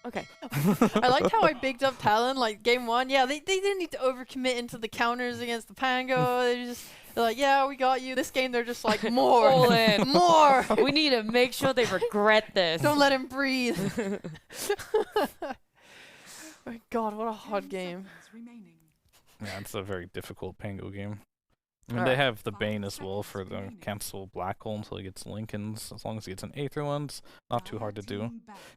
Okay. I liked how I bigged up Talon, like game 1. Yeah, they didn't need to overcommit into the counters against the Pango. They're like, yeah, we got you. This game, they're just like, more. All in. More. We need to make sure they regret this. Don't let him breathe. My God, what a hard game. Yeah, it's a very difficult Pango game. I mean, All they right. have the Bane as well for the cancel Black Hole until he gets Lincolns. As long as he gets an Aether ones, not too hard to do.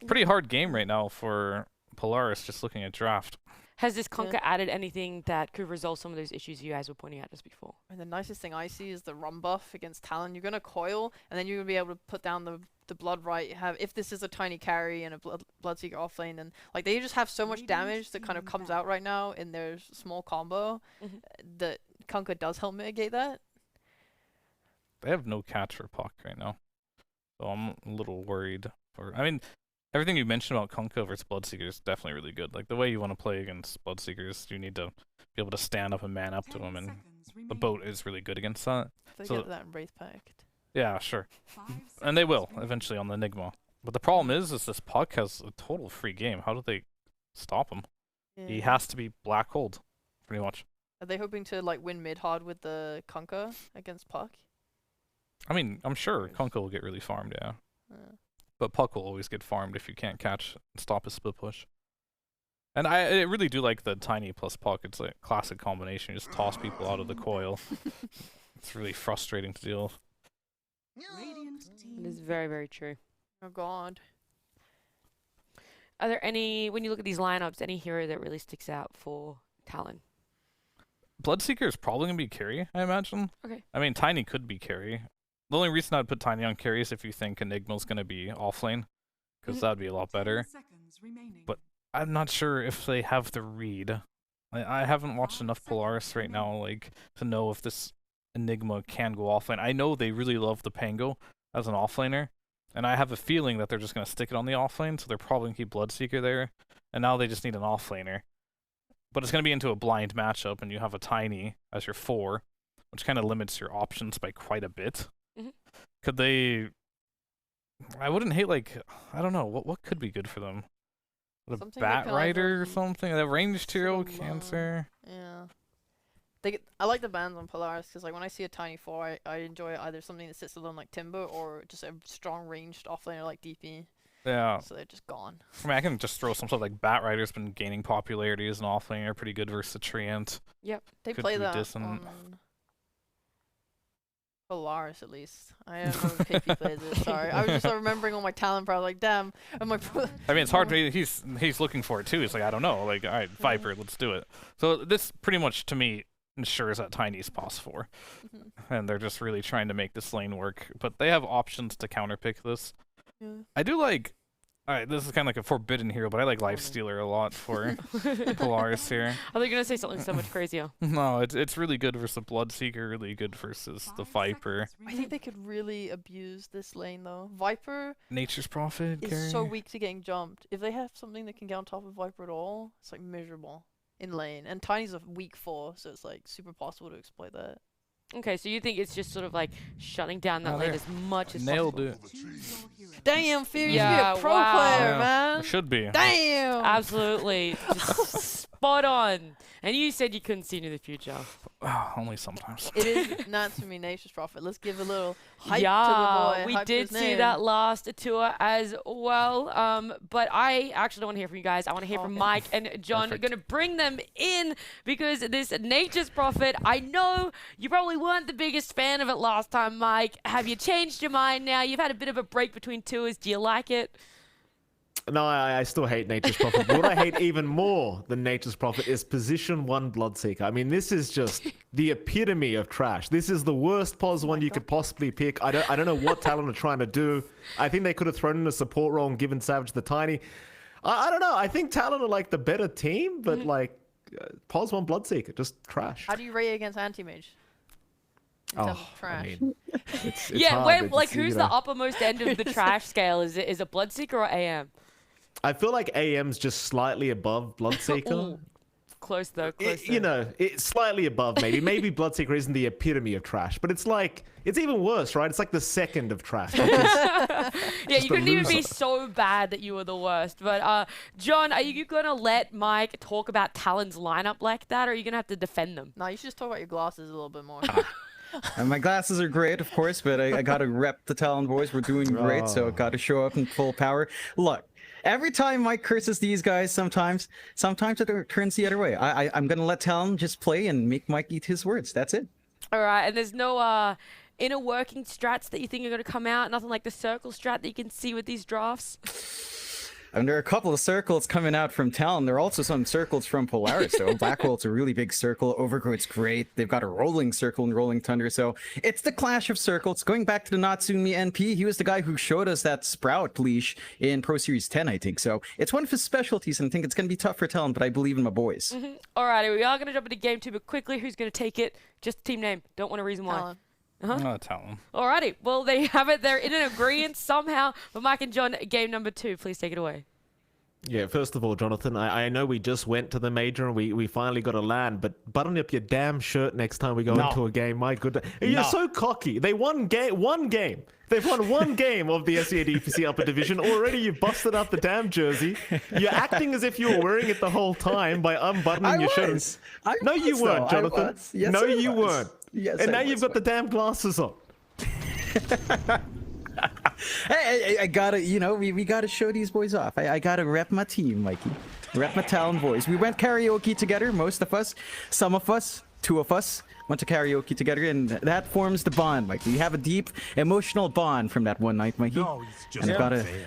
Pretty hard game right now for Polaris, just looking at draft. Has this Conquer added anything that could resolve some of those issues you guys were pointing at just before? And the nicest thing I see is the run buff against Talon. You're going to coil, and then you're going to be able to put down the blood right. If this is a tiny carry and a Bloodseeker offlane, and like they just have so much damage that kind of comes out right now in their small combo that Kunkka does help mitigate that. They have no catch for Puck right now, so I'm a little worried. I mean, everything you mentioned about Kunkka versus Bloodseeker is definitely really good. Like the way you want to play against Bloodseekers, you need to be able to stand up and man up to them, and the boat is really good against that. They So- get that in Wraith Pact. Yeah, sure. And they will eventually on the Enigma. But the problem is this Puck has a total free game. How do they stop him? He Yeah. has to be black holed, pretty much. Are they hoping to like win mid hard with the Kunkka against Puck? I mean, I'm sure Kunkka will get really farmed, yeah. But Puck will always get farmed if you can't catch and stop his split push. And I really do like the Tiny plus Puck. It's a classic combination. You just toss people out of the coil. It's really frustrating to deal with. It is very, very true. Oh God. Are there any, when you look at these lineups, any hero that really sticks out for Talon? Bloodseeker is probably going to be carry, I imagine. Okay. I mean, Tiny could be carry. The only reason I'd put Tiny on carry is if you think Enigma's going to be offlane, because that'd be a lot better. But I'm not sure if they have the read. I haven't watched enough Polaris right now, like, to know if this Enigma can go offlane. I know they really love the Pango as an offlaner, and I have a feeling that they're just going to stick it on the offlane, so they're probably going to keep Bloodseeker there, and now they just need an offlaner. But it's going to be into a blind matchup, and you have a Tiny as your 4, which kind of limits your options by quite a bit. Could they... I wouldn't hate, like... I don't know. What could be good for them? A Something Bat that can Rider or either something? A ranged hero? Salon. Cancer? Yeah. I like the bans on Polaris because like when I see a Tiny 4, I enjoy either something that sits alone like Timber or just a strong ranged offlaner like DP. Yeah. So they're just gone. I mean, I can just throw some stuff like Bat Rider's been gaining popularity as an offlaner, pretty good versus the Treant. Yep. They Could play be that decent. on Polaris at least. I don't know if KP plays it. Sorry, I was just remembering all my talent. Probably like, damn. And my I mean, it's hard to. He's looking for it too. He's like, I don't know. Like, all right, Viper, let's do it. So this pretty much to me ensures that Tiny's pos 4, and they're just really trying to make this lane work. But they have options to counterpick this. Yeah. I do like. Alright, this is kind of like a forbidden hero, but I like Lifestealer a lot for Polaris here. Are they going to say something so much crazier? No, it's really good versus the Bloodseeker, really good versus the Viper. I think they could really abuse this lane though. Viper Nature's Prophet, is so weak to getting jumped. If they have something that can get on top of Viper at all, it's like miserable in lane. And Tiny's a weak 4, so it's like super possible to exploit that. Okay, so you think it's just sort of like shutting down that Oh, lane there. as much as Nailed possible? it. Damn, Fear, you Yeah, should be a pro wow. player, Yeah, man. it should be. Damn. Absolutely. Just spot on. And you said you couldn't see into the future. Only sometimes. It is not to me Nature's Prophet. Let's give a little hype yeah, to the boy. we hype did his see name. that last tour as well. But I actually don't want to hear from you guys. I want to hear from Okay. Mike and John. Perfect. We're going to bring them in because this Nature's Prophet, I know you probably weren't the biggest fan of it last time, Mike. Have you changed your mind now? You've had a bit of a break between tours. Do you like it? No, I still hate Nature's Prophet. But what I hate even more than Nature's Prophet is Position 1 Bloodseeker. I mean, this is just the epitome of trash. This is the worst pos one you could possibly pick. I don't know what Talon are trying to do. I think they could have thrown in a support role and given Savage the Tiny. I don't know. I think Talon are like the better team, but like pos 1 Bloodseeker, just trash. How do you rate against Anti-Mage? In terms of trash. I mean, it's Yeah, hard. where, It's, like you who's know. the uppermost end of the trash scale? Is it Bloodseeker or AM? I feel like AM's just slightly above Bloodseeker. Ooh, Close though. Close. You know, it's slightly above maybe. Maybe Bloodseeker isn't the epitome of trash, but it's like, it's even worse, right? It's like the second of trash. Yeah, you couldn't even be loser. so bad that you were the worst. But John, are you gonna let Mike talk about Talon's lineup like that, or are you gonna have to defend them? No, you should just talk about your glasses a little bit more. And my glasses are great, of course, but I gotta rep the Talon boys. We're doing great, so gotta show up in full power. Look, every time Mike curses these guys, sometimes it turns the other way. I'm gonna let Talon just play and make Mike eat his words. That's it. All right, and there's no inner working strats that you think are gonna come out. Nothing like the circle strat that you can see with these drafts. And there are a couple of circles coming out from Talon. There are also some circles from Polaris. So Blackwell's a really big circle. Overgrowth's great. They've got a rolling circle and rolling thunder. So it's the clash of circles. Going back to the Natsumi NP, he was the guy who showed us that Sprout leash in Pro Series 10, I think. So it's one of his specialties, and I think it's going to be tough for Talon, but I believe in my boys. All right, we are gonna jump into game 2, but quickly, who's gonna take it? Just team name. Don't want a reason why. Talon. Talon. Alrighty, well they have it. They're in an agreement somehow. But Mike and John, game number 2, please take it away. Yeah, first of all, Jonathan, I know we just went to the major and we finally got a land, but button up your damn shirt next time we go into a game. My goodness. You're so cocky. They won one game. They've won one game of the SEA DPC Upper Division. Already you busted up the damn jersey. You're acting as if you were wearing it the whole time by unbuttoning your shirt. No, you weren't, Jonathan. Yes, no, you weren't. Yes, and now you've got the damn glasses on. Hey, I gotta, you know, we gotta show these boys off. I gotta rep my team, Mikey. Rep my Talon boys. We went karaoke together, most of us. Some of us, 2 of us, went to karaoke together, and that forms the bond, Mikey. We have a deep emotional bond from that one night, Mikey. No, it's just And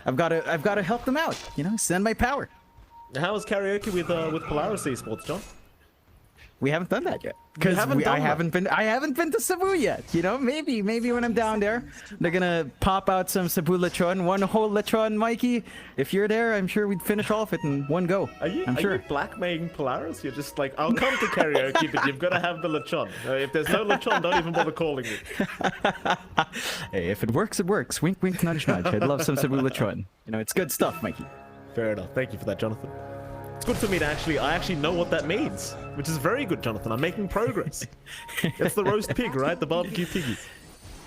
I've gotta help them out. You know, send my power. How was karaoke with Polaris Esports, John? We haven't done that yet. Because I haven't been to Cebu yet. You know, maybe when I'm down there, they're gonna pop out some Cebu lechon, one whole lechon, Mikey. If you're there, I'm sure we'd finish off it in one go. Are you blackmailing Polaris? You're just like, I'll come to karaoke, but you've got to have the lechon. If there's no lechon, don't even bother calling me. Hey, if it works, it works. Wink, wink, nudge, nudge. I'd love some Cebu lechon. You know, it's good stuff, Mikey. Fair enough. Thank you for that, Jonathan. It's good for me to I actually know what that means, which is very good, Jonathan. I'm making progress. It's the roast pig, right? The barbecue piggy.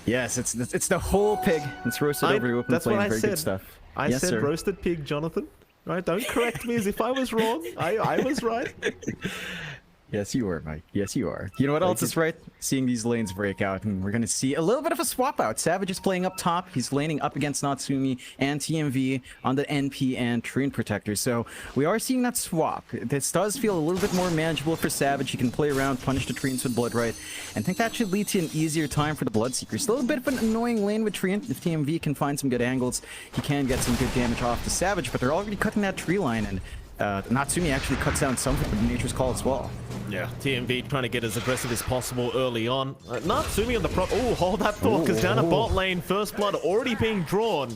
Yes, it's the whole pig. It's roasted over open That's flame. what I Very said. good stuff. I Yes, said sir. roasted pig, Jonathan. Right? Don't correct me as if I was wrong. I was right. Yes, you are, Mike. Yes, you are. You know what else is right? Seeing these lanes break out, and we're going to see a little bit of a swap out. Savage is playing up top. He's laning up against Natsumi and TMV on the NP and Treant Protector. So we are seeing that swap. This does feel a little bit more manageable for Savage. He can play around, punish the Treants with Blood Right, and I think that should lead to an easier time for the Bloodseekers. Still a bit of an annoying lane with Treant. If TMV can find some good angles, he can get some good damage off the Savage, but they're already cutting that tree line, and Natsumi actually cuts down some of Nature's Call as well. Yeah, TMV trying to get as aggressive as possible early on. Natsumi on the prop. Oh, hold that thought, because down at bot lane, first blood already being drawn.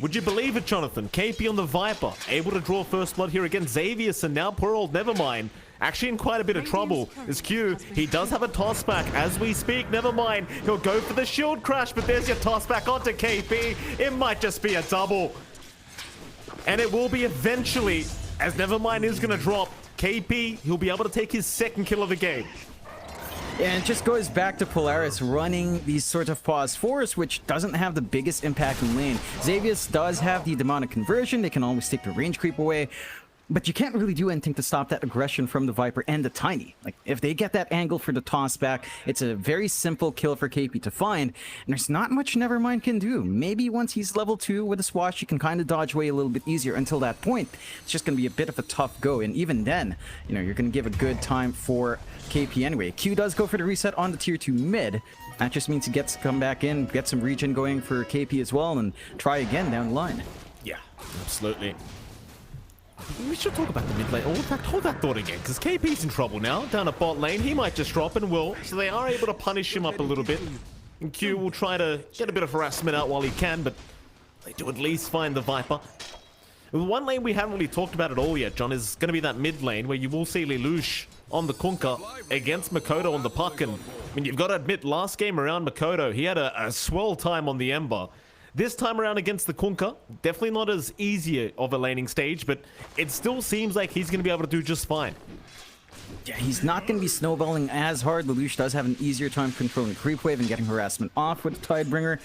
Would you believe it, Jonathan? KP on the Viper, able to draw first blood here against Xavius, and now poor old Nevermind. Actually in quite a bit of trouble. Is Q, he does have a toss back as we speak. Nevermind, he'll go for the shield crash, but there's your toss back onto KP. It might just be a double. And it will be eventually, as Nevermind is going to drop. KP, he'll be able to take his second kill of the game. And it just goes back to Polaris running these sort of pause fours, which doesn't have the biggest impact in lane. Xavius does have the demonic conversion. They can always take the range creep away. But you can't really do anything to stop that aggression from the Viper and the Tiny. Like, if they get that angle for the toss back, it's a very simple kill for KP to find, and there's not much Nevermind can do. Maybe once he's level 2 with a swash, you can kind of dodge away a little bit easier. Until that point, it's just going to be a bit of a tough go, and even then, you know, you're going to give a good time for KP anyway. Q does go for the reset on the tier 2 mid. That just means he gets to come back in, get some regen going for KP as well, and try again down the line. Yeah, absolutely. We should talk about the mid lane. Oh, in fact, hold that thought again, because KP's in trouble now. Down at bot lane, he might just drop and will. So they are able to punish him up a little bit. And Q will try to get a bit of harassment out while he can, but they do at least find the Viper. One lane we haven't really talked about at all yet, John, is going to be that mid lane where you will see Lelouch on the Kunkka against Makoto on the puck. And I mean, you've got to admit, last game around Makoto, he had a swell time on the Ember. This time around against the Kunkka, definitely not as easy of a laning stage, but it still seems like he's going to be able to do just fine. Yeah, he's not going to be snowballing as hard. Lelouch does have an easier time controlling creep wave and getting harassment off with the Tidebringer.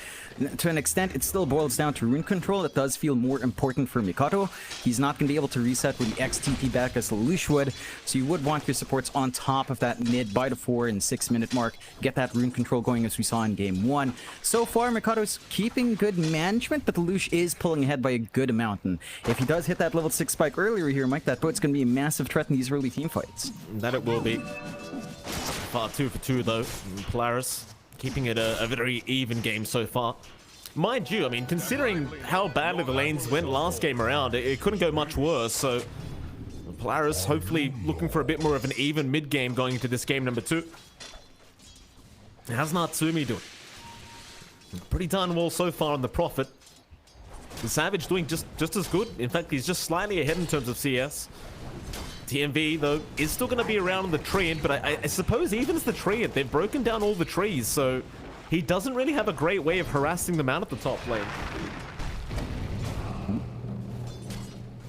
To an extent, it still boils down to rune control. It does feel more important for Mikoto. He's not going to be able to reset with the XTP back as Lelouch would, so you would want your supports on top of that mid by the 4 and 6 minute mark. Get that rune control going as we saw in game 1. So far, Mikoto's keeping good management, but Lelouch is pulling ahead by a good amount. And if he does hit that level 6 spike earlier here, Mike, that boat's going to be a massive threat in these early team fights. That it will be. Far 2 for 2 though. Polaris keeping it a very even game so far. Mind you, I mean, considering how badly the lanes went last game around, it couldn't go much worse. So Polaris hopefully looking for a bit more of an even mid game going into this game number 2. How's Natsumi doing? Pretty darn well so far on the Prophet. The Savage doing just as good. In fact, he's just slightly ahead in terms of CS. TMV, though, is still going to be around on the Treant, but I suppose even as the Treant, they've broken down all the trees, so he doesn't really have a great way of harassing them out at the top lane.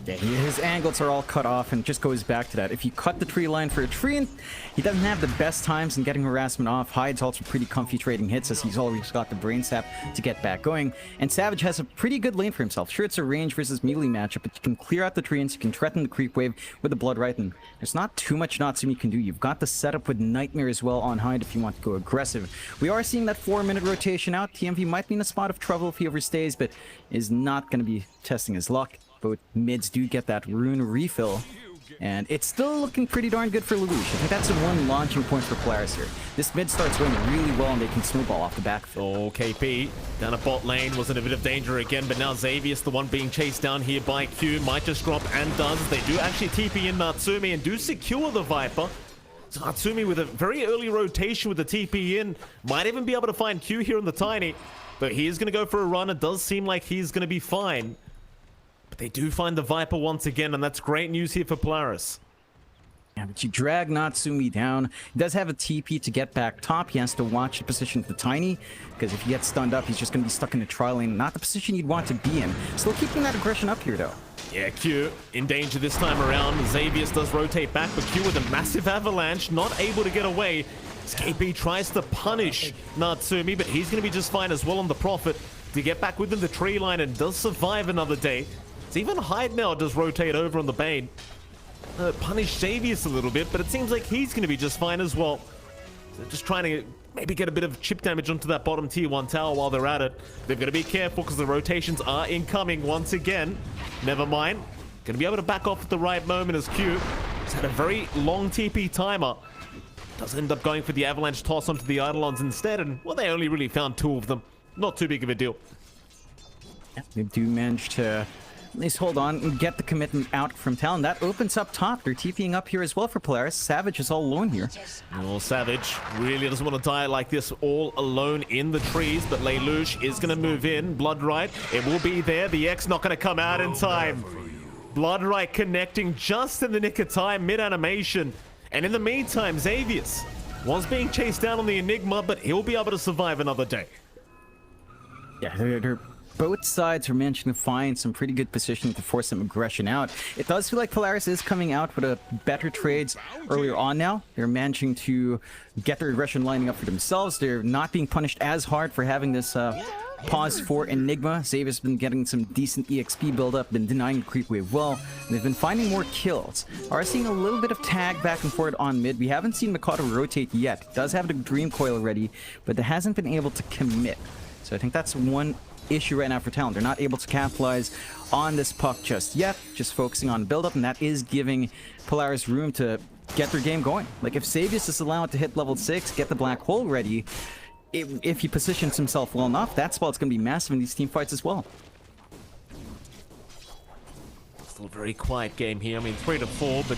Yeah, his angles are all cut off, and it just goes back to that. If you cut the tree line for a Treant, he doesn't have the best times in getting harassment off. Hyde's also pretty comfy trading hits as he's always got the brain sap to get back going. And Savage has a pretty good lane for himself. Sure, it's a range versus melee matchup, but you can clear out the Treants, you can threaten the creep wave with the Blood Right, and there's not too much Natsumi can do. You've got the setup with Nightmare as well on Hyde if you want to go aggressive. We are seeing that 4-minute rotation out. TMV might be in a spot of trouble if he overstays, but is not going to be testing his luck. Both mids do get that rune refill, and it's still looking pretty darn good for Lelouch. I think that's the one launching point for Polaris here. This mid starts going really well, and they can snowball off the backfield. Oh, KP down a bot lane was in a bit of danger again, but now Xavius, the one being chased down here by Q, might just drop and does. They do actually TP in Natsumi and do secure the Viper. So Natsumi with a very early rotation with the TP in, might even be able to find Q here on the Tiny, but he is going to go for a run. It does seem like he's going to be fine. But they do find the Viper once again, and that's great news here for Polaris. Yeah, but you drag Natsumi down. He does have a TP to get back top. He has to watch the position of the Tiny, because if he gets stunned up, he's just going to be stuck in the tri lane. Not the position you'd want to be in. Still keeping that aggression up here, though. Yeah, Q in danger this time around. Xavius does rotate back, but Q with a massive avalanche, not able to get away. KP tries to punish Natsumi, but he's going to be just fine as well on the Prophet to get back within the tree line and does survive another day. Even Hyde now does rotate over on the Bane. Punish Xavius a little bit, but it seems like he's going to be just fine as well. So just trying to maybe get a bit of chip damage onto that bottom tier 1 tower while they're at it. They've got to be careful because the rotations are incoming once again. Never mind. Going to be able to back off at the right moment as Q has had a very long TP timer. Does end up going for the avalanche toss onto the Eidolons instead, and well, they only really found 2 of them. Not too big of a deal. Yeah, they do manage to at least hold on and get the commitment out from Talon. That opens up top. They're TPing up here as well for Polaris. Savage is all alone here. Well, Savage really doesn't want to die like this all alone in the trees, but Lelouch is going to move in. Blood Right, it will be there. The X not going to come out in time. Blood Right connecting just in the nick of time, mid-animation. And in the meantime, Xavius was being chased down on the Enigma, but he'll be able to survive another day. Yeah, they're both sides are managing to find some pretty good position to force some aggression out. It does feel like Polaris is coming out with a better trades earlier on now. They're managing to get their aggression lining up for themselves. They're not being punished as hard for having this pause for Enigma. Xavius has been getting some decent EXP build-up, been denying the creep wave well. They've been finding more kills. Are seeing a little bit of tag back and forth on mid. We haven't seen Mikoto rotate yet. Does have the Dream Coil ready, but it hasn't been able to commit. So I think that's one issue right now for Talon. They're not able to capitalize on this puck just yet, just focusing on build-up, and that is giving Polaris room to get their game going. Like, if Xavius is allowed to hit level 6, get the black hole ready, if he positions himself well enough, that spot's going to be massive in these team fights as well. Still a very quiet game here. I mean, 3 to 4, but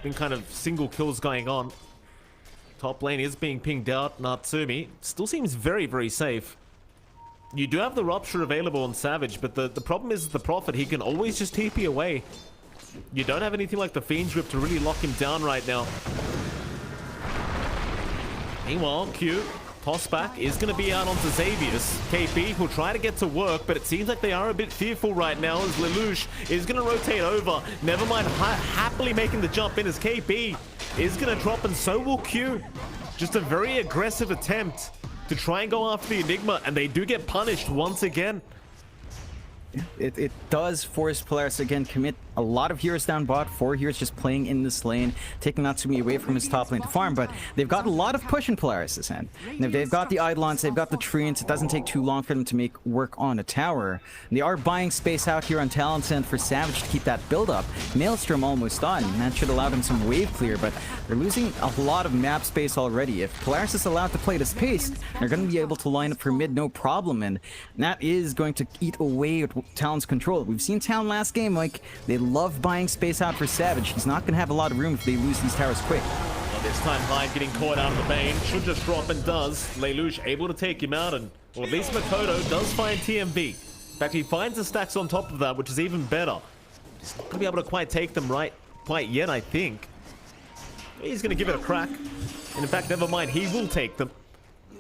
been kind of single kills going on. Top lane is being pinged out. Natsumi still seems very, very safe. You do have the Rupture available on Savage, but the problem is the Prophet, he can always just TP away. You don't have anything like the Fiend's Grip to really lock him down right now. Meanwhile, Q, toss back, is going to be out onto Xavius. KP will try to get to work, but it seems like they are a bit fearful right now as Lelouch is going to rotate over. Never mind, happily making the jump in as KP is going to drop, and so will Q. Just a very aggressive attempt to try and go after the Enigma, and they do get punished once again. It does force Polaris to again commit a lot of heroes down bot, 4 heroes just playing in this lane, taking Natsumi away from his top lane to farm, but they've got a lot of push in Polaris' hand. And if they've got the Eidolons, they've got the Treants, it doesn't take too long for them to make work on a tower. And they are buying space out here on Talon's end for Savage to keep that build up. Maelstrom almost done, and that should allow them some wave clear, but they're losing a lot of map space already. If Polaris is allowed to play this pace, they're going to be able to line up for mid no problem, and that is going to eat away at Talon's control. We've seen Talon last game, like, they love buying space out for Savage. He's not going to have a lot of room if they lose these towers quick. Well, this time Hyde getting caught out of the bane. Should just drop, and does. Lelouch able to take him out, and or at least Makoto does find TMV. In fact, he finds the stacks on top of that, which is even better. He's not going to be able to quite take them quite yet, I think. He's going to give it a crack. And in fact, never mind, he will take them.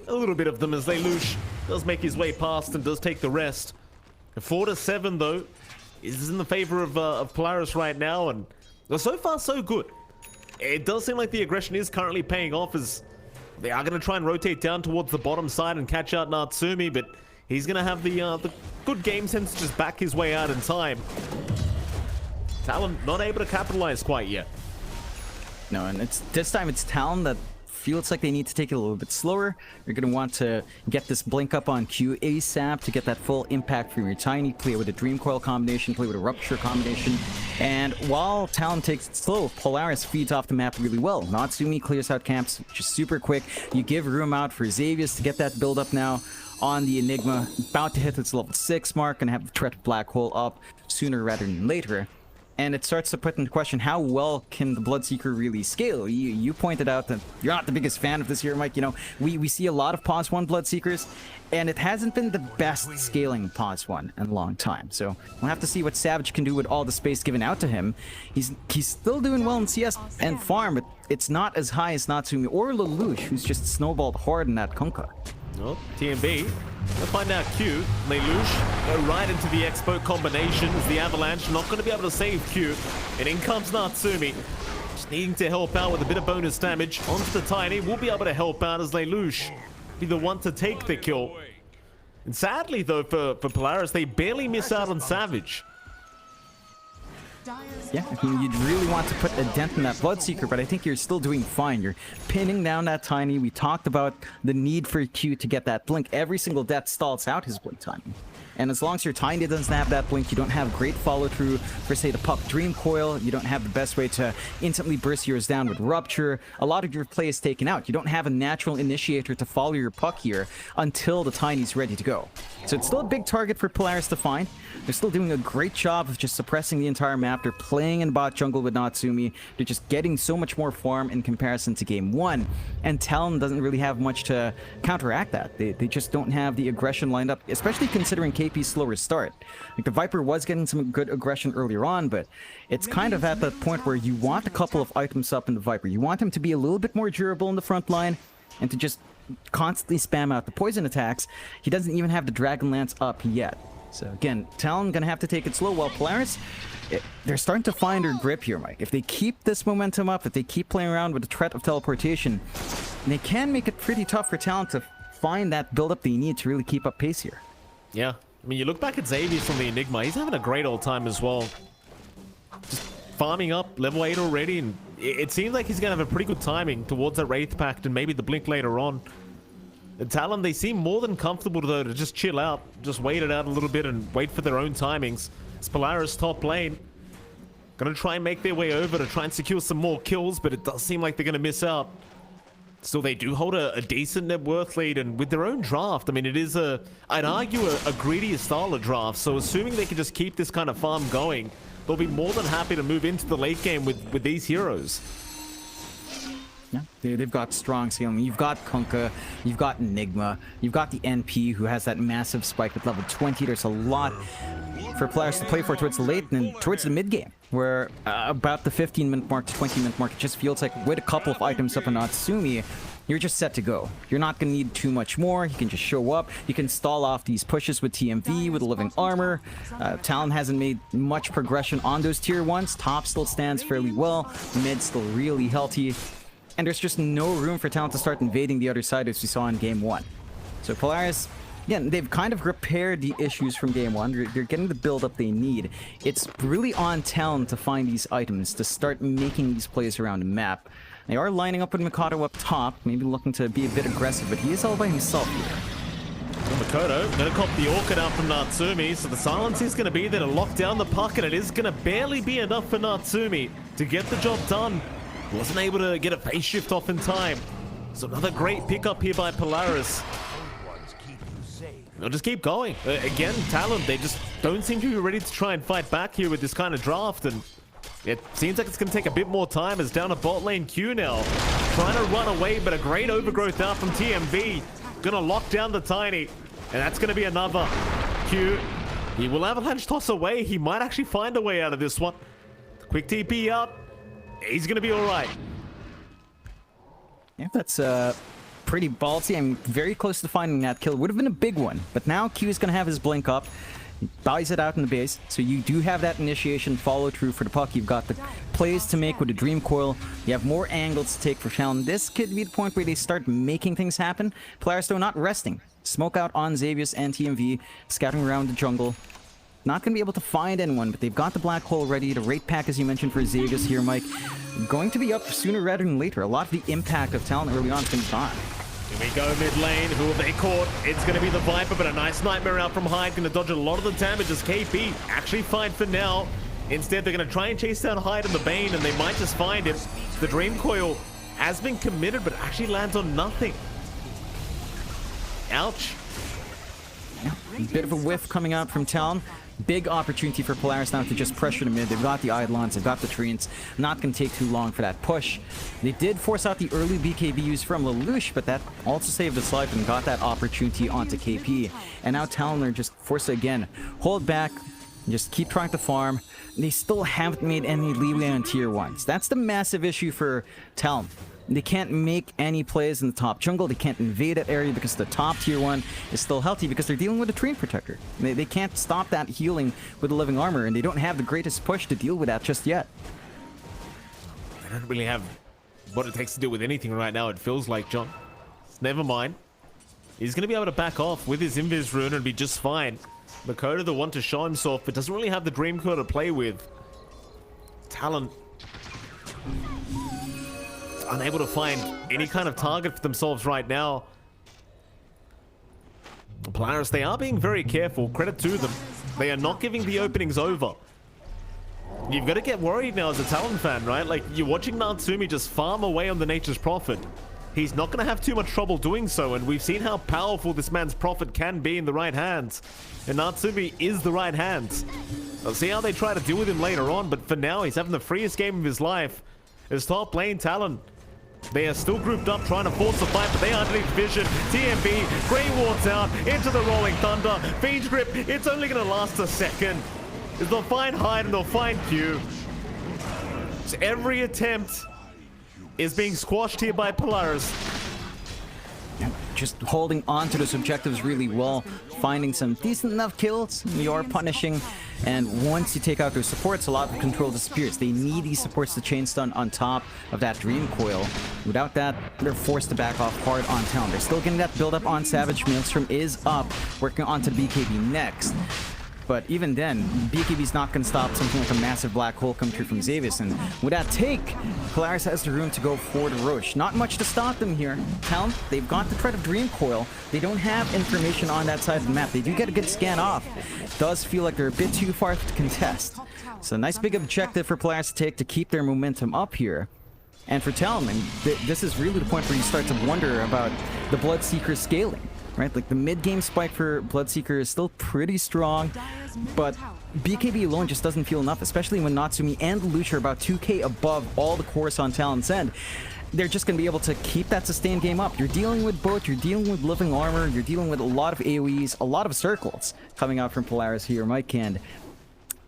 A little bit of them as Lelouch does make his way past and does take the rest. 4-7 though is in the favor of Polaris right now, and so far so good. It does seem like the aggression is currently paying off, as they are going to try and rotate down towards the bottom side and catch out Natsumi, but he's going to have the good game sense to just back his way out in time. Talon not able to capitalize quite yet. No, and this time it's Talon that feels like they need to take it a little bit slower. You're going to want to get this blink up on Q ASAP to get that full impact from your Tiny, play with a Dream Coil combination, play with a Rupture combination. And while Talon takes it slow, Polaris feeds off the map really well. Natsumi clears out camps just super quick. You give room out for Xavius to get that build up now on the Enigma. About to hit its level 6 mark and have the threat of Black Hole up sooner rather than later. And it starts to put into question, how well can the Bloodseeker really scale? You pointed out that you're not the biggest fan of this here, Mike. You know, we see a lot of Pause 1 Bloodseekers, and it hasn't been the best scaling Pause 1 in a long time. So we'll have to see what Savage can do with all the space given out to him. He's still doing well in CS and farm, but it's not as high as Natsumi or Lelouch, who's just snowballed hard in that Kunkka. Well, TMB, we'll find out Q. Lelouch go right into the Expo combination as the Avalanche not going to be able to save Q. And in comes Natsumi, just needing to help out with a bit of bonus damage onto the Tiny. Will be able to help out as Lelouch be the one to take the kill. And sadly though for Polaris, they barely miss out on Savage. Yeah, I mean, you'd really want to put a dent in that Bloodseeker, but I think you're still doing fine. You're pinning down that Tiny. We talked about the need for Q to get that blink. Every single death stalls out his blink time. And as long as your Tiny doesn't have that blink, you don't have great follow-through for, say, the Puck Dream Coil. You don't have the best way to instantly burst yours down with Rupture. A lot of your play is taken out. You don't have a natural initiator to follow your Puck here until the Tiny's ready to go. So it's still a big target for Polaris to find. They're still doing a great job of just suppressing the entire map. They're playing in bot jungle with Natsumi. They're just getting so much more farm in comparison to game 1. And Talon doesn't really have much to counteract that. They just don't have the aggression lined up, especially considering KP's slower start. Like, the Viper was getting some good aggression earlier on, but it's kind of at that point where you want a couple of items up in the Viper. You want him to be a little bit more durable in the front line and to just constantly spam out the poison attacks. He doesn't even have the Dragon Lance up yet. So again, Talon gonna have to take it slow, while Polaris, they're starting to find their grip here, Mike. If they keep this momentum up, if they keep playing around with the threat of teleportation, they can make it pretty tough for Talon to find that build-up they need to really keep up pace here. Yeah, I mean, you look back at Xavius from the Enigma, he's having a great old time as well. Just farming up, level 8 already, and it seems like he's gonna have a pretty good timing towards that Wraith Pact and maybe the Blink later on. The Talon, they seem more than comfortable though to just chill out, just wait it out a little bit and wait for their own timings. It's Polaris top lane. Gonna try and make their way over to try and secure some more kills, but it does seem like they're gonna miss out. Still, they do hold a decent net worth lead, and with their own draft, I mean, it is I'd argue a greedier style of draft, so assuming they can just keep this kind of farm going, they'll be more than happy to move into the late game with these heroes. Yeah, they've got strong ceiling. You've got Kunkka, you've got Enigma, you've got the NP who has that massive spike at level 20. There's a lot for players to play for towards the late and towards the mid game, where about the 15-minute mark to 20-minute mark, it just feels like with a couple of items up on Natsumi, you're just set to go. You're not going to need too much more. You can just show up. You can stall off these pushes with TMV, with living armor. Talon hasn't made much progression on those tier 1s. Top still stands fairly well. Mid still really healthy. And there's just no room for Talon to start invading the other side as we saw in Game 1. So Polaris, again, they've kind of repaired the issues from Game 1. They're getting the build-up they need. It's really on Talon to find these items, to start making these plays around the map. They are lining up with Mikoto up top, maybe looking to be a bit aggressive, but he is all by himself here. Well, Mikoto gonna cop the Orchid out from Natsumi, so the silence is gonna be there to lock down the puck, and it is gonna barely be enough for Natsumi to get the job done. Wasn't able to get a phase shift off in time. So another great pickup here by Polaris. They'll just keep going. Again, Talon, they just don't seem to be ready to try and fight back here with this kind of draft, and it seems like it's going to take a bit more time as down a bot lane Q now. Trying to run away, but a great overgrowth out from TMV. Going to lock down the Tiny, and that's going to be another Q. He will avalanche toss away. He might actually find a way out of this one. Quick TP up. He's going to be all right. Yeah, that's pretty ballsy. I'm very close to finding that kill. Would have been a big one, but now Q is going to have his blink up. He buys it out in the base, so you do have that initiation follow through for the puck. You've got the plays to make with the Dream Coil. You have more angles to take for Talon. This could be the point where they start making things happen. Polaris, though, not resting. Smoke out on Xavius and TMV, scouting around the jungle. Not going to be able to find anyone, but they've got the black hole ready. The rate pack, as you mentioned, for Xavius here, Mike, going to be up sooner rather than later. A lot of the impact of Talon early on is going to be gone. Here we go mid lane. Who have they caught? It's going to be the Viper, but a nice Nightmare out from Hyde. Going to dodge a lot of the damage as KP actually fine for now. Instead, they're going to try and chase down Hyde and the Bane, and they might just find him. The Dream Coil has been committed, but actually lands on nothing. Ouch. Yeah, a bit of a whiff coming out from Talon. Big opportunity for Polaris now to just pressure the mid. They've got the Eidolons, they've got the Treants. Not going to take too long for that push. They did force out the early BKBs from Lelouch, but that also saved his life and got that opportunity onto KP. And now Talon are just forced to, again, hold back, just keep trying to farm. They still haven't made any leeway on tier 1s. That's the massive issue for Talon. They can't make any plays in the top jungle. They can't invade that area because the top tier 1 is still healthy because they're dealing with a Treant Protector. They can't stop that healing with the living armor, and they don't have the greatest push to deal with that just yet. They don't really have what it takes to deal with anything right now, it feels like, John. Never mind. He's going to be able to back off with his Invis rune and be just fine. Mikoto, the one to show himself, but doesn't really have the Dream Coil to play with. Talon unable to find any kind of target for themselves right now. Polaris, they are being very careful. Credit to them. They are not giving the openings over. You've got to get worried now as a Talon fan, right? Like, you're watching Natsumi just farm away on the Nature's Prophet. He's not going to have too much trouble doing so, and we've seen how powerful this man's Prophet can be in the right hands. And Natsumi is the right hands. I'll see how they try to deal with him later on, but for now, he's having the freest game of his life. His top lane, Talon, they are still grouped up trying to force the fight, but they are underneath vision. TMB, Grey Ward's out, into the Rolling Thunder. Fiend's Grip, it's only going to last a second. They'll find Hyde and they'll find Q. So every attempt is being squashed here by Polaris. Just holding on to those objectives really well, finding some decent enough kills. You are punishing, and once you take out those supports, a lot of control disappears. They need these supports to chain stun on top of that Dream Coil. Without that, they're forced to back off hard on Talon. They're still getting that build up on Savage. Maelstrom is up, working onto the BKB next. But even then, BKB's not going to stop something like a massive black hole coming through from Xavius. And with that take, Polaris has the room to go for the Roche. Not much to stop them here. Talon, they've got the threat of Dream Coil. They don't have information on that side of the map. They do get a good scan off. It does feel like they're a bit too far to contest. So a nice big objective for Polaris to take to keep their momentum up here. And for Talon, this is really the point where you start to wonder about the Bloodseeker scaling. Right, like the mid-game spike for Bloodseeker is still pretty strong, but BKB alone just doesn't feel enough, especially when Natsumi and Lelouch are about 2k above all the cores on Talon's end. they're just going to be able to keep that sustained game up. You're dealing with both, you're dealing with living armor, you're dealing with a lot of AoEs, a lot of circles coming out from Polaris here, Mike. And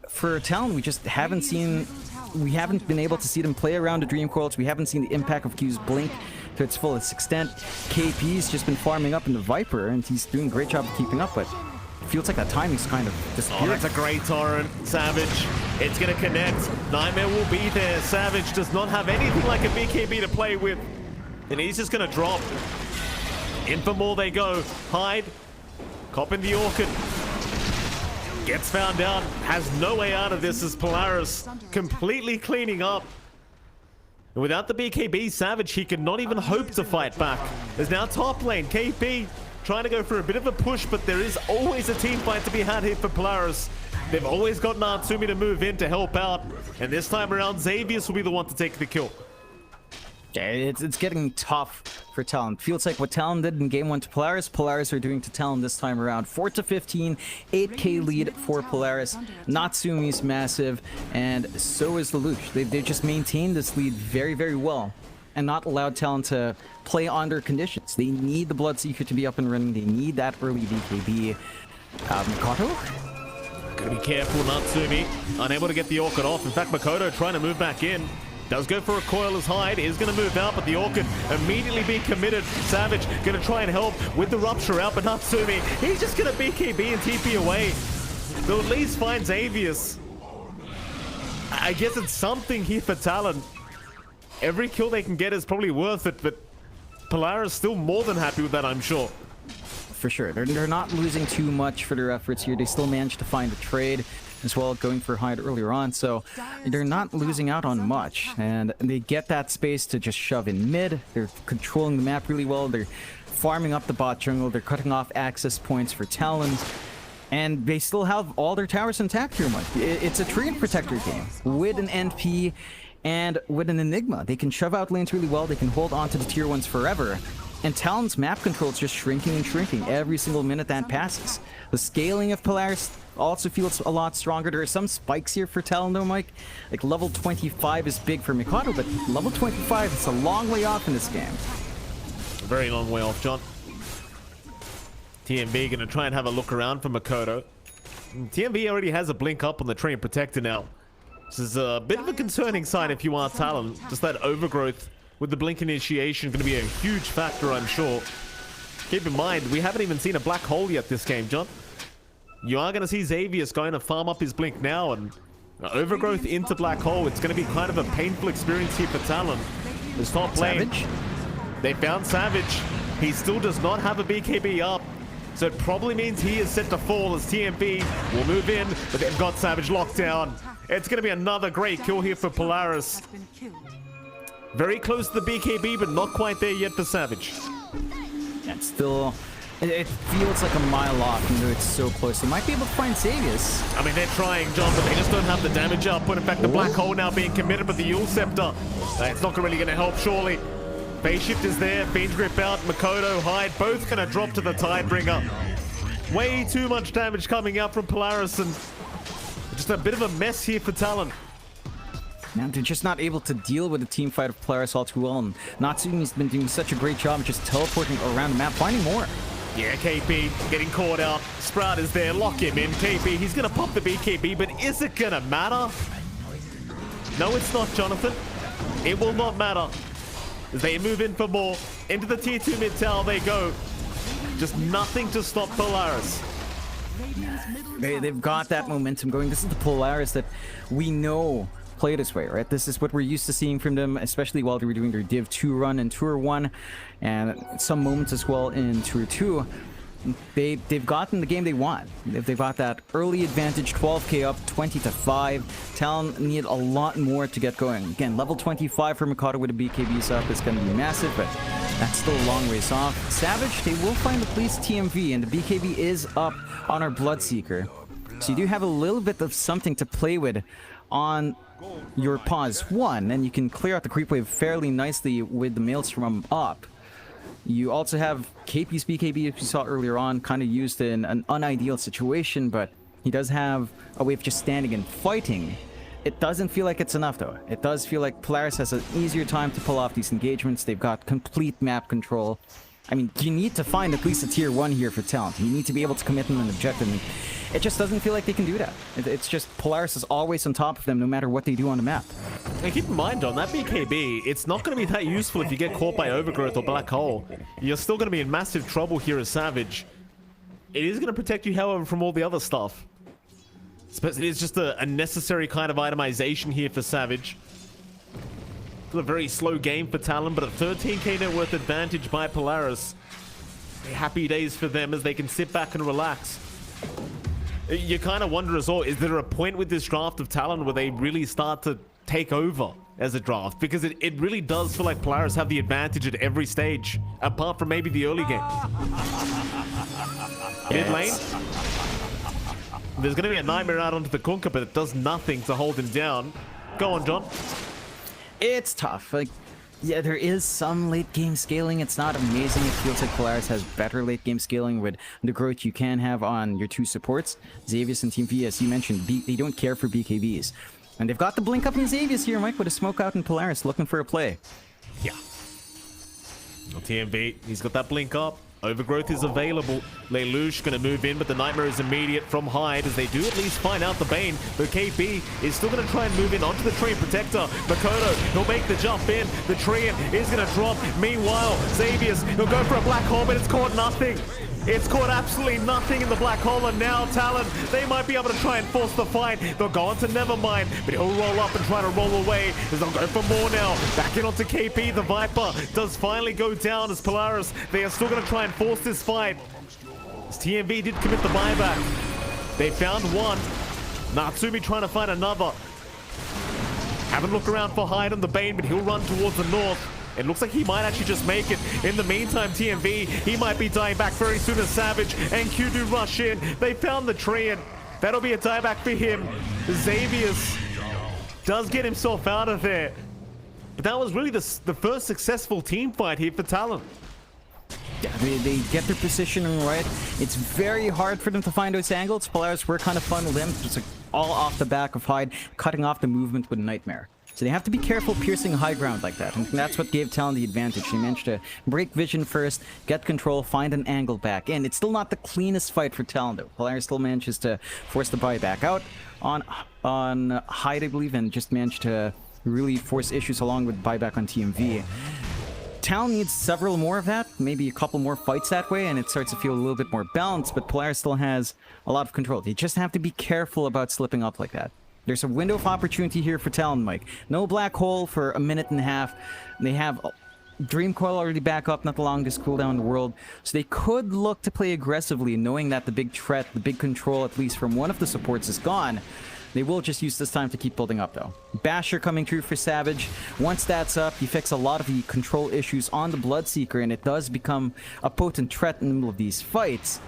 for Talon, we just haven't seen, we haven't been able to see them play around the Dream Coils. We haven't seen the impact of Q's Blink to its fullest extent. KP's just been farming up in the Viper, and he's doing a great job of keeping up, but it feels like that timing's kind of disappeared. Oh, that's a great torrent. Savage, it's going to connect. Nightmare will be there. Savage does not have anything like a BKB to play with. And he's just going to drop. In for more they go. Hyde, copping the Orchid. Gets found out. Has no way out of this as Polaris completely cleaning up. And without the BKB, Savage, he could not even hope to fight back. There's now top lane. KP trying to go for a bit of a push, but there is always a team fight to be had here for Polaris. They've always got Natsumi to move in to help out, and this time around, Xavius will be the one to take the kill. Yeah, it's getting tough for Talon. Feels like what Talon did in game 1 to Polaris, Polaris are doing to Talon this time around. 4-15, 8k lead for Polaris. Natsumi's massive, and so is the Lelouch. They've just maintained this lead very, very well, and not allowed Talon to play under conditions. They need the Bloodseeker to be up and running. They need that early BKB. Makoto? Gotta be careful, Natsumi. Unable to get the Orchid off. In fact, Makoto trying to move back in. Does go for a coil as Hyde. Is going to move out, but the Orchid immediately be committed. Savage going to try and help with the Rupture out, but Natsumi, he's just going to BKB and TP away. They'll at least find Xavius. I guess it's something here for Talon. Every kill they can get is probably worth it, but Polaris still more than happy with that, I'm sure. For sure. They're not losing too much for their efforts here. They still managed to find a trade as well, going for Hyde earlier on, so they're not losing out on much. And they get that space to just shove in mid. They're controlling the map really well. They're farming up the bot jungle. They're cutting off access points for Talons. And they still have all their towers intact here, Mike. It's a Treant Protector game with an NP and with an Enigma. They can shove out lanes really well. They can hold on to the tier 1s forever. And Talon's map control is just shrinking and shrinking every single minute that passes. The scaling of Polaris also feels a lot stronger. There are some spikes here for Talon though, Mike. Like level 25 is big for Mikado, but level 25 is a long way off in this game. A very long way off, John. TMV going to try and have a look around for Makoto. TMV already has a blink up on the Treant Protector now. This is a bit of a concerning sign if you are Talon. Just that overgrowth with the blink initiation going to be a huge factor, I'm sure. Keep in mind, we haven't even seen a black hole yet this game, John. You are going to see Xavius going to farm up his blink now, and overgrowth into black hole. It's going to be kind of a painful experience here for Talon. This top lane, Savage. They found Savage. He still does not have a BKB up, so it probably means he is set to fall as TMV will move in, but they've got Savage locked down. It's going to be another great kill here for Polaris. Very close to the BKB, but not quite there yet for Savage. That's still... It feels like a mile off, even though it's so close. They might be able to find Xavius. I mean, they're trying, John, but they just don't have the damage output. In fact, the black hole now being committed, but the Yule Scepter, it's not really going to help, surely. Phase Shift is there, Fiend's Grip out, Makoto, Hyde, both going to drop to the Tidebringer. Way too much damage coming out from Polaris, and just a bit of a mess here for Talon. Now they're just not able to deal with the team fight of Polaris all too well, and Natsumi's been doing such a great job just teleporting around the map, finding more. Yeah, KP getting caught out. Sprout is there, lock him in. KP, he's going to pop the BKB, but is it going to matter? No, it's not, Jonathan. It will not matter. As they move in for more. Into the tier 2 mid tower they go. Just nothing to stop Polaris. They've got that momentum going. This is the Polaris that we know play this way, right? This is what we're used to seeing from them, especially while they were doing their Div 2 run in Tour 1, and some moments as well in Tour 2. They've gotten the game they want. They've got that early advantage, 12k up, 20-5. Talon need a lot more to get going. Again, level 25 for Mikado with the BKBs up is going to be massive, but that's still a long ways off. Savage, they will find at least TMV, and the BKB is up on our Bloodseeker. So you do have a little bit of something to play with on your pause 1, and you can clear out the creep wave fairly nicely with the Maelstrom up. You also have KP's BKB, if you saw earlier on, kind of used in an unideal situation, but he does have a way of just standing and fighting It doesn't feel like it's enough, though. It does feel like Polaris has an easier time to pull off these engagements. They've got complete map control. I mean, you need to find at least a tier 1 here for Talon. You need to be able to commit them an objective. And it just doesn't feel like they can do that. It's just Polaris is always on top of them no matter what they do on the map. And keep in mind, on that BKB, it's not going to be that useful if you get caught by Overgrowth or Black Hole. You're still going to be in massive trouble here as Savage. It is going to protect you, however, from all the other stuff. Suppose it is just a necessary kind of itemization here for Savage. Still a very slow game for Talon, but a 13k net worth advantage by Polaris. Happy days for them as they can sit back and relax. You kind of wonder as well, is there a point with this draft of Talon where they really start to take over as a draft? Because it really does feel like Polaris have the advantage at every stage, apart from maybe the early game. Mid lane. There's going to be a Nightmare out onto the Kunkka, but it does nothing to hold him down. Go on, John. It's tough. Like, yeah, there is some late game scaling. It's not amazing. It feels like Polaris has better late game scaling with the growth you can have on your 2 supports. Xavius and Team V, as you mentioned, they don't care for BKBs. And they've got the blink up in Xavius here, Mike, with a smoke out in Polaris looking for a play. Yeah. Well, TMV, he's got that blink up. Overgrowth is available. Lelouch gonna move in, but the Nightmare is immediate from Hyde as they do at least find out the Bane. But KP is still gonna try and move in onto the Treant Protector. Makoto, he'll make the jump in. The Treant is gonna drop. Meanwhile, Xavius, he'll go for a Black Hole, but it's caught nothing. It's caught absolutely nothing in the Black Hole, and now Talon, they might be able to try and force the fight. They'll go on to Nevermind, but he'll roll up and try to roll away as they'll go for more now. Back in onto KP, the Viper does finally go down as Polaris. They are still going to try and force this fight. As TMV did commit the buyback. They found one. Natsumi trying to find another. Have a look around for Hyde on the Bane, but he'll run towards the north. It looks like he might actually just make it. In the meantime, TMV, he might be dying back very soon as Savage and Q do rush in. They found the Treant. That'll be a dieback for him. Xavius does get himself out of there. But that was really the first successful team fight here for Talon. Yeah, they get their positioning right. It's very hard for them to find those angles. Polaris were kind of funneled in, just like all off the back of Hyde, cutting off the movement with Nightmare. So they have to be careful piercing high ground like that, and that's what gave Talon the advantage. They managed to break vision first, get control, find an angle back in. It's still not the cleanest fight for Talon, though. Polaris still manages to force the buyback out on Hyde, I believe, and just managed to really force issues along with buyback on TMV. Talon needs several more of that, maybe a couple more fights that way, and it starts to feel a little bit more balanced, but Polaris still has a lot of control. They just have to be careful about slipping up like that. There's a window of opportunity here for Talon, Mike. No Black Hole for a minute and a half. They have Dream Coil already back up, not the longest cooldown in the world. So they could look to play aggressively, knowing that the big threat, the big control, at least from one of the supports, is gone. They will just use this time to keep building up, though. Basher coming through for Savage. Once that's up, you fix a lot of the control issues on the Bloodseeker, and it does become a potent threat in the middle of these fights.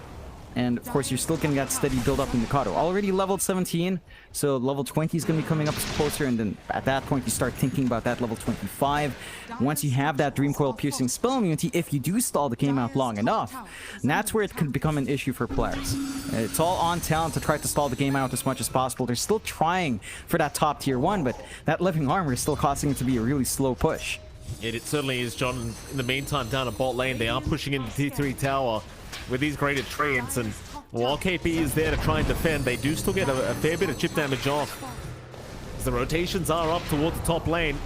And, of course, you're still getting that steady build-up in Mikado. Already leveled 17, so level 20 is going to be coming up closer, and then at that point, you start thinking about that level 25. Once you have that Dream Coil piercing spell immunity, if you do stall the game out long enough, and that's where it could become an issue for Polaris. It's all on Talon to try to stall the game out as much as possible. They're still trying for that top tier 1, but that living armor is still causing it to be a really slow push. It certainly is, John. In the meantime, down at bot lane, they are pushing into T3 tower with these graded Treants, and while KP is there to try and defend, they do still get a fair bit of chip damage off. As the rotations are up towards the top lane.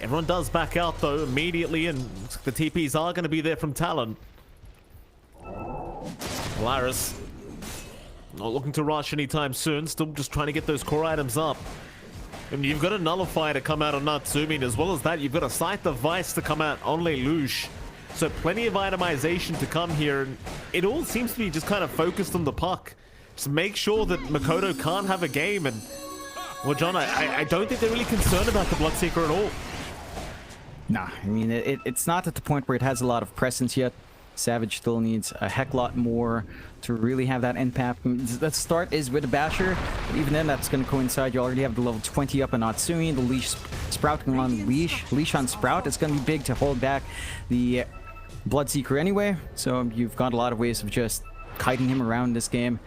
Everyone does back out, though, immediately, and the TPs are going to be there from Talon. Polaris not looking to rush anytime soon, still just trying to get those core items up. And you've got a Nullifier to come out on Natsumi, and as well as that, you've got a Scythe of Vice to come out on Lelouch. So plenty of itemization to come here, and it all seems to be just kind of focused on the puck. Just make sure that Makoto can't have a game, and well, John, I don't think they're really concerned about the Bloodseeker at all. Nah, I mean, it's not at the point where it has a lot of presence yet. Savage still needs a heck lot more to really have that impact. The start is with a Basher, but even then that's going to coincide. You already have the level 20 up on Natsumi, the Leash sprouting on Leash on Sprout. It's going to be big to hold back the Bloodseeker anyway, so you've got a lot of ways of just kiting him around this game.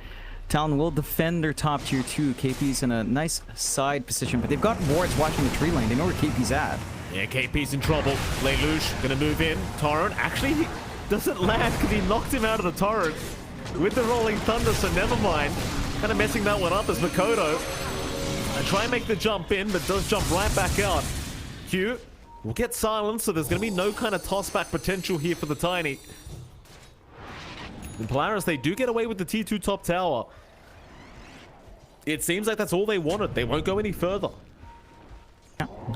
Talon will defend their top tier 2. KP's in a nice side position, but they've got wards watching the tree lane. They know where KP's at. Yeah, KP's in trouble. Lelouch gonna move in. Torrent actually he doesn't land because he knocked him out of the torrent with the Rolling Thunder, so never mind. Kind of messing that one up as Makoto. And try and make the jump in, but does jump right back out. Q will get silenced, so there's gonna be no kind of toss-back potential here for the Tiny. In Polaris, they do get away with the T2 top tower. It seems like that's all they wanted. They won't go any further.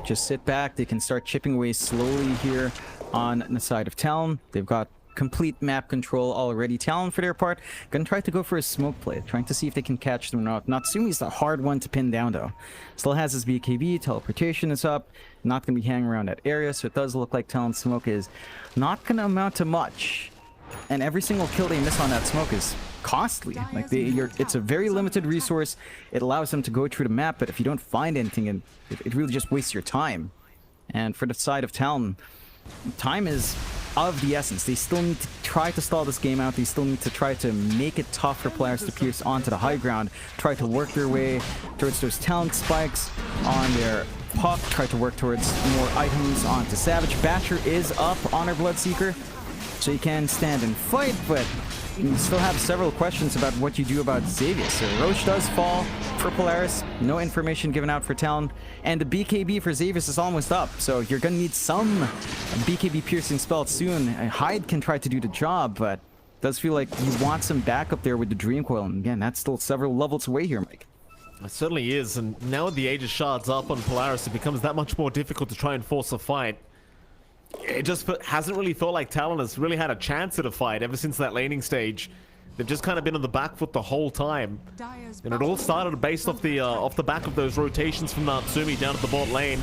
Just sit back. They can start chipping away slowly here on the side of Talon. They've got complete map control already. Talon, for their part, gonna try to go for a smoke play, trying to see if they can catch them or not. Natsumi's the hard one to pin down, though. Still has his BKB. Teleportation is up. Not gonna be hanging around that area, so it does look like Talon's smoke is not gonna amount to much. And every single kill they miss on that smoke is costly. Like it's a very limited resource. It allows them to go through the map, but if you don't find anything, it really just wastes your time. And for the side of Talon, time is of the essence. They still need to try to stall this game out. They still need to try to make it tough for players to pierce onto the high ground, try to work their way towards those talent spikes on their puck, try to work towards more items onto Savage. Basher is up on our Bloodseeker, so you can stand and fight, but you still have several questions about what you do about Xavius. So Roche does fall for Polaris, no information given out for Talon, and the BKB for Xavius is almost up, so you're gonna need some BKB piercing spell soon. Hyde can try to do the job, but it does feel like you want some backup there with the Dream Coil, and again, that's still several levels away here, Mike. It certainly is, and now with the Aegis Shards up on Polaris, it becomes that much more difficult to try and force a fight. It just hasn't really felt like Talon has really had a chance at a fight ever since that laning stage. They've just kind of been on the back foot the whole time. And it all started based off the back of those rotations from Natsumi down at the bot lane.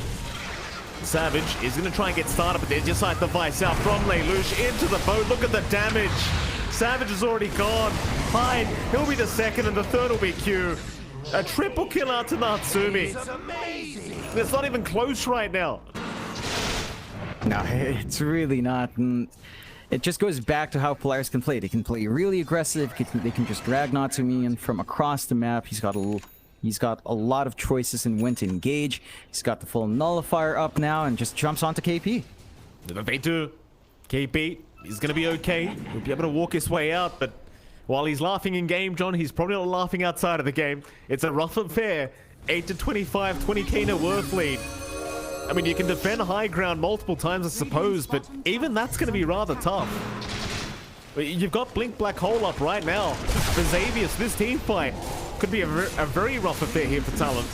Savage is going to try and get started, but they just like the vice out from Lelouch into the boat. Look at the damage. Savage is already gone. Hyde, he'll be the second, and the third will be Q. A triple kill out to Natsumi. It's not even close right now. No, it's really not. And it just goes back to how Polaris can play. They can play really aggressive. They can just drag Natsumi in from across the map. He's got a lot of choices in when to engage. He's got the full nullifier up now and just jumps onto KP. They do. KP, he's going to be okay. He'll be able to walk his way out, but while he's laughing in game, John, he's probably not laughing outside of the game. It's a rough affair. 8 to 25, 20k net worth lead. I mean, you can defend high ground multiple times, I suppose, but even that's going to be rather tough. You've got Blink Black Hole up right now. For Xavius, this team fight could be a very rough affair here for Talon.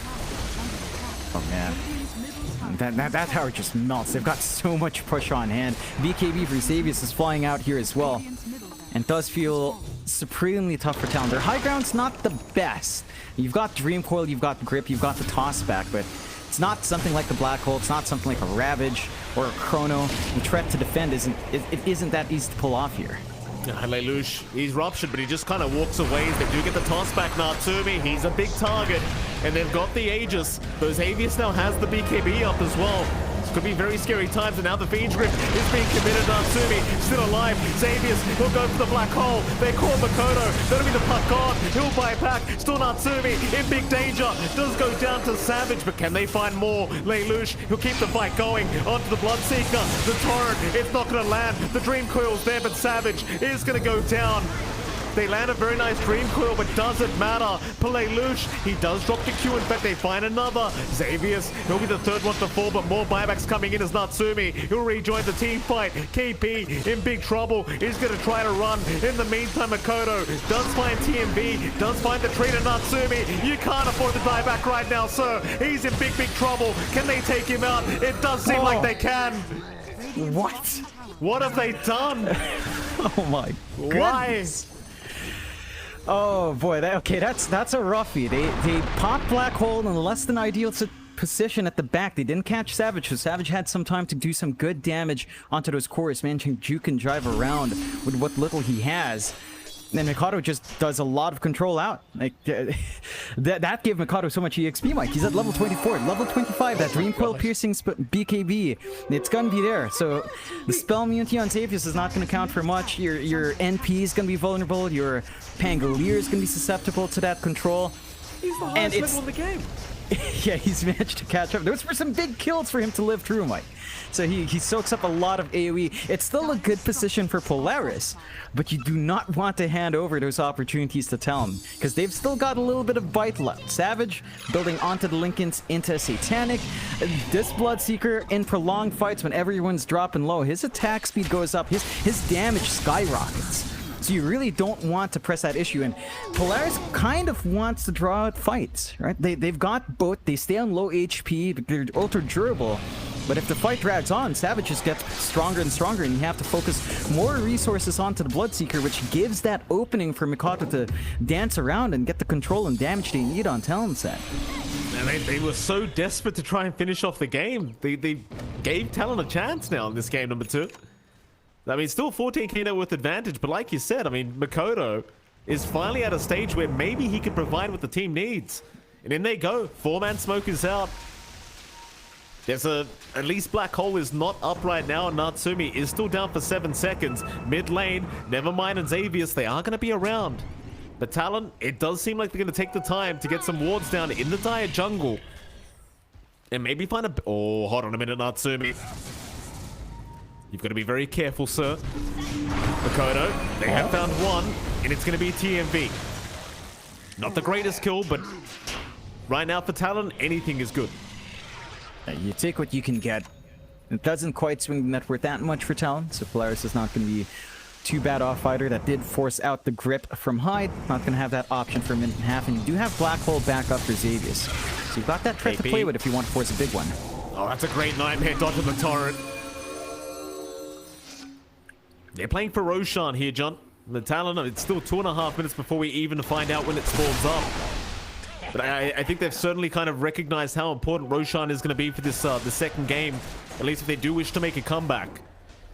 Oh, man. That tower just melts. They've got so much push on hand. BKB for Xavius is flying out here as well. And does feel supremely tough for Talon. Their high ground's not the best. You've got Dream Coil, you've got Grip, you've got the toss back, but it's not something like the Black Hole. It's not something like a Ravage or a Chrono. The threat to defend isn't that easy to pull off here. Lelouch, he's ruptured, but he just kind of walks away. They do get the toss back. Natsumi, he's a big target, and they've got the Aegis. But Xavius now has the BKB up as well. Could be very scary times, and now the Fiend's Grip is being committed. Natsumi still alive. Xavius, he'll go for the Black Hole. They call Makoto. That'll be the puck gone. He'll buy back. Still Natsumi in big danger. Does go down to Savage, but can they find more? Lelouch, he'll keep the fight going. Onto the Bloodseeker. The Torrent, it's not going to land. The Dream Coil's there, but Savage is going to go down. They land a very nice Dream Coil, but doesn't matter. Lelouch, he does drop the Q. In fact, they find another. Xavius, he'll be the third one to fall, but more buybacks coming in as Natsumi. He'll rejoin the team fight. KP in big trouble. He's going to try to run. In the meantime, Makoto does find TMB, does find the tree to Natsumi. You can't afford to die back right now, sir. He's in big trouble. Can they take him out? It does seem like they can. What? What have they done? Oh my goodness. Why? Oh boy, that's a roughie. They popped Black Hole in a less than ideal position at the back. They didn't catch Savage, so Savage had some time to do some good damage onto those cores, managing juke and drive around with what little he has. And Mikado just does a lot of control out. Like that gave Mikado so much EXP, Mike. He's at level 24, level 25. That Dream Coil piercing BKB, it's gonna be there. So the spell immunity on Xavius is not gonna count for much. Your NP is gonna be vulnerable. Your Pangolier is gonna be susceptible to that control. He's the highest level in the game. Yeah, he's managed to catch up. Those were some big kills for him to live through, Mike. So he soaks up a lot of AoE. It's still a good position for Polaris, but you do not want to hand over those opportunities to Talon, because they've still got a little bit of bite left. Savage building onto the Lincolns into Satanic. This Bloodseeker in prolonged fights when everyone's dropping low, his attack speed goes up, his damage skyrockets. So you really don't want to press that issue, and Polaris kind of wants to draw out fights, right? They've got both. They stay on low HP, but they're ultra durable. But if the fight drags on, Savage just gets stronger and stronger, and you have to focus more resources onto the Bloodseeker, which gives that opening for Mikado to dance around and get the control and damage they need on Talon set. And they were so desperate to try and finish off the game. They gave Talon a chance now in this game number 2. I mean, still 14k net worth advantage, but like you said, I mean, Mikado is finally at a stage where maybe he can provide what the team needs. And in they go. 4-man smoke is out. There's at least Black Hole is not up right now, and Natsumi is still down for 7 seconds. Mid lane, Nevermind and Xavius, they are going to be around. But Talon, it does seem like they're going to take the time to get some wards down in the dire jungle. And maybe find a... Oh, hold on a minute, Natsumi. You've got to be very careful, sir. Mikado, they have found one, and it's going to be TMV. Not the greatest kill, but right now for Talon, anything is good. You take what you can get. It doesn't quite swing the net worth that much for Talon, so Polaris is not going to be too bad off fighter. That did force out the grip from Hyde. Not going to have that option for a minute and a half, and you do have Black Hole back up for Xavius. So you've got that threat to play with if you want to force a big one. Oh, that's a great nightmare dodge of the torrent. They're playing for Roshan here, John. The Talon, it's still 2.5 minutes before we even find out when it spawns up. But I think they've certainly kind of recognized how important Roshan is going to be for this the second game. At least if they do wish to make a comeback.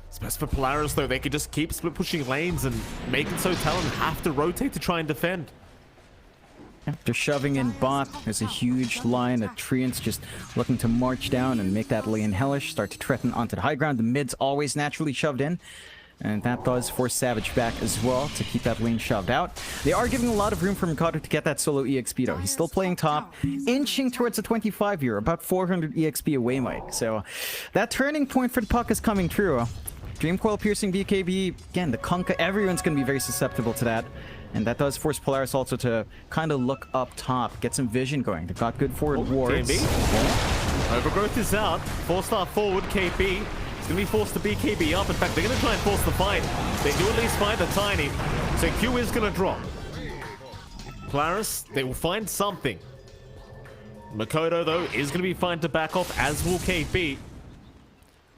It's best for Polaris, though. They could just keep split pushing lanes and make it so Talon have to rotate to try and defend. They're shoving in bot. There's a huge line of Treants just looking to march down and make that lane hellish. Start to threaten onto the high ground. The mid's always naturally shoved in. And that does force Savage back as well to keep that lane shoved out. They are giving a lot of room for Mikado to get that solo EXP though. He's still playing top, inching towards the 25 here, about 400 EXP away, Mike. So that turning point for the puck is coming true. Dream Coil piercing BKB, again, the Kunkka, everyone's going to be very susceptible to that. And that does force Polaris also to kind of look up top, get some vision going. They've got good forward wards. Overgrowth is out. 4-star forward, KP. Going to be forced to BKB up. In fact, they're going to try and force the fight. They do at least find the Tiny. So Q is going to drop. Polaris, they will find something. Mikado, though, is going to be fine to back off, as will KP.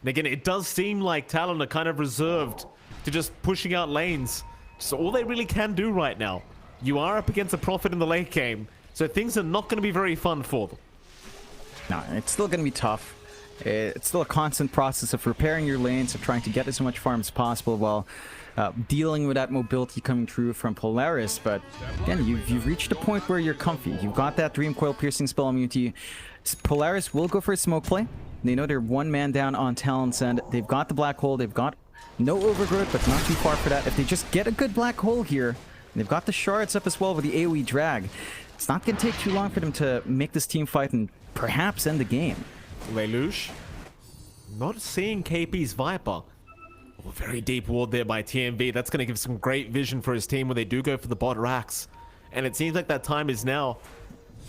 And again, it does seem like Talon are kind of reserved to just pushing out lanes. So all they really can do right now. You are up against a Prophet in the late game, so things are not going to be very fun for them. No, it's still going to be tough. It's still a constant process of repairing your lanes, of trying to get as much farm as possible while dealing with that mobility coming through from Polaris. But again, you've reached a point where you're comfy. You've got that Dream Coil piercing spell immunity. Polaris will go for a smoke play. They know they're one man down on Talon's end. They've got the Black Hole. They've got no overgrowth, but not too far for that. If they just get a good Black Hole here, they've got the shards up as well with the AoE drag. It's not going to take too long for them to make this team fight and perhaps end the game. Lelouch, not seeing KP's Viper. Oh, very deep ward there by TMV. That's going to give some great vision for his team when they do go for the bot racks. And it seems like that time is now.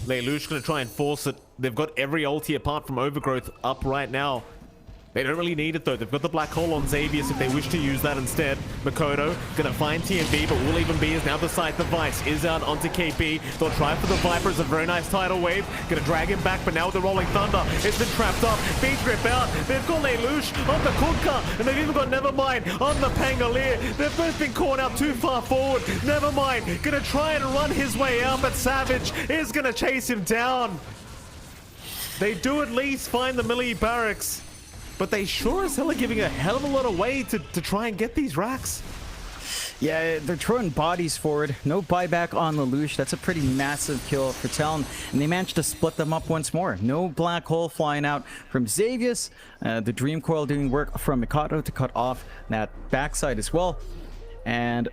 Lelouch going to try and force it. They've got every ulti apart from Overgrowth up right now. They don't really need it though. They've got the Black Hole on Xavius if they wish to use that instead. Mikado gonna find TMV, but will even be is now beside the Vice. Is out onto KP. They'll try for the Viper. It's a very nice tidal wave. Gonna drag him back, but now with the Rolling Thunder, it's been trapped up. Beat grip out. They've got Lelouch on the Kunkka, and they've even got Nevermind on the Pangolier. They've both been caught out too far forward. Nevermind gonna try and run his way out, but Savage is gonna chase him down. They do at least find the melee barracks. But they sure as hell are giving a hell of a lot away to try and get these racks. Yeah, they're throwing bodies forward. No buyback on Lelouch. That's a pretty massive kill for Talon. And they managed to split them up once more. No black hole flying out from Xavius. The Dream Coil doing work from Mikado to cut off that backside as well. And